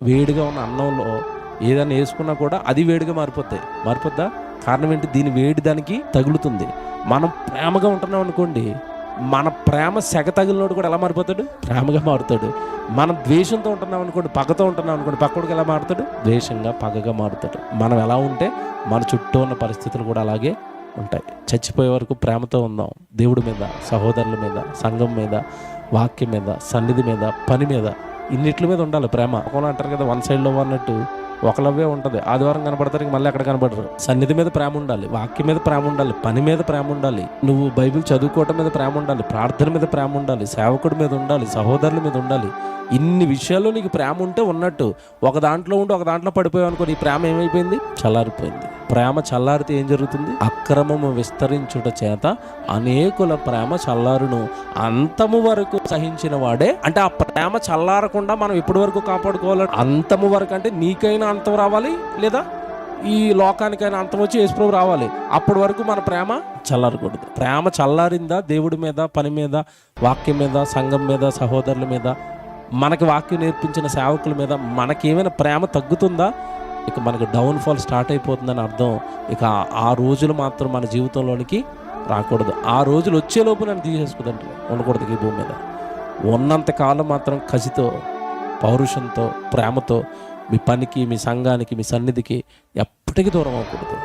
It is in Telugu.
వేడిగా ఉన్న అన్నంలో ఏదైనా వేసుకున్నా కూడా అది వేడిగా మారిపోద్దా? కారణం ఏంటి? దీని వేడి దానికి తగులుతుంది. మనం ప్రేమగా ఉంటున్నాం అనుకోండి, మన ప్రేమ సెగ తగిలినోడు కూడా ఎలా మారిపోతాడు? ప్రేమగా మారుతాడు. మనం ద్వేషంతో ఉంటున్నాం అనుకోండి, పగతో ఉంటున్నాం అనుకోండి, పక్కడికి ఎలా మారుతాడు? ద్వేషంగా, పగగా మారుతాడు. మనం ఎలా ఉంటే మన చుట్టూ ఉన్న పరిస్థితులు కూడా అలాగే ఉంటాయి. చచ్చిపోయే వరకు ప్రేమతో ఉందాం. దేవుడి మీద, సహోదరుల మీద, సంఘం మీద, వాక్యం మీద, సన్నిధి మీద, పని మీద, ఇన్నిట్ల మీద ఉండాలి ప్రేమ. ఒకళ్ళు అంటారు కదా, వన్ సైడ్ లవ్ అన్నట్టు ఒకలవ్వే ఉంటుంది. ఆదివారం కనపడతారు, మళ్ళీ అక్కడ కనపడరు. సన్నిధి మీద ప్రేమ ఉండాలి, వాక్యం మీద ప్రేమ ఉండాలి, పని మీద ప్రేమ ఉండాలి, నువ్వు బైబిల్ చదువుకోవటం మీద ప్రేమ ఉండాలి, ప్రార్థన మీద ప్రేమ ఉండాలి, సేవకుడి మీద ఉండాలి, సహోదరుల మీద ఉండాలి. ఇన్ని విషయాల్లో నీకు ప్రేమ ఉంటే ఉన్నట్టు. ఒక దాంట్లో ఉండి ఒక దాంట్లో పడిపోయావు అనుకో, నీ ప్రేమ ఏమైపోయింది? చల్లారిపోయింది. ప్రేమ చల్లారితే ఏం జరుగుతుంది? అక్రమము విస్తరించుట చేత అనేకుల ప్రేమ చల్లారును. అంతము వరకు సహించిన వాడే. అంటే ఆ ప్రేమ చల్లారకుండా మనం ఎప్పటి వరకు కాపాడుకోవాలి? అంతము వరకు అంటే నీకైనా అంతం రావాలి, లేదా ఈ లోకానికైనా అంతం వచ్చి యేసుప్రభు రావాలి. అప్పటి వరకు మన ప్రేమ చల్లారకూడదు. ప్రేమ చల్లారిందా దేవుడి మీద, పని మీద, వాక్యం మీద, సంఘం మీద, సహోదరుల మీద, మనకి వాక్యం నేర్పించిన సేవకుల మీద మనకేమైనా ప్రేమ తగ్గుతుందా? ఇక మనకు డౌన్ఫాల్ స్టార్ట్ అయిపోతుందని అర్థం. ఇక ఆ రోజులు మాత్రం మన జీవితంలోనికి రాకూడదు. ఆ రోజులు వచ్చేలోపు నన్ను తీసేసుకుందంటే ఉండకూడదు ఈ భూమి మీద. ఉన్నంతకాలం మాత్రం కసితో, పౌరుషంతో, ప్రేమతో మీ పనికి, మీ సంఘానికి, మీ సన్నిధికి ఎప్పటికీ దూరం అవ్వకూడదు.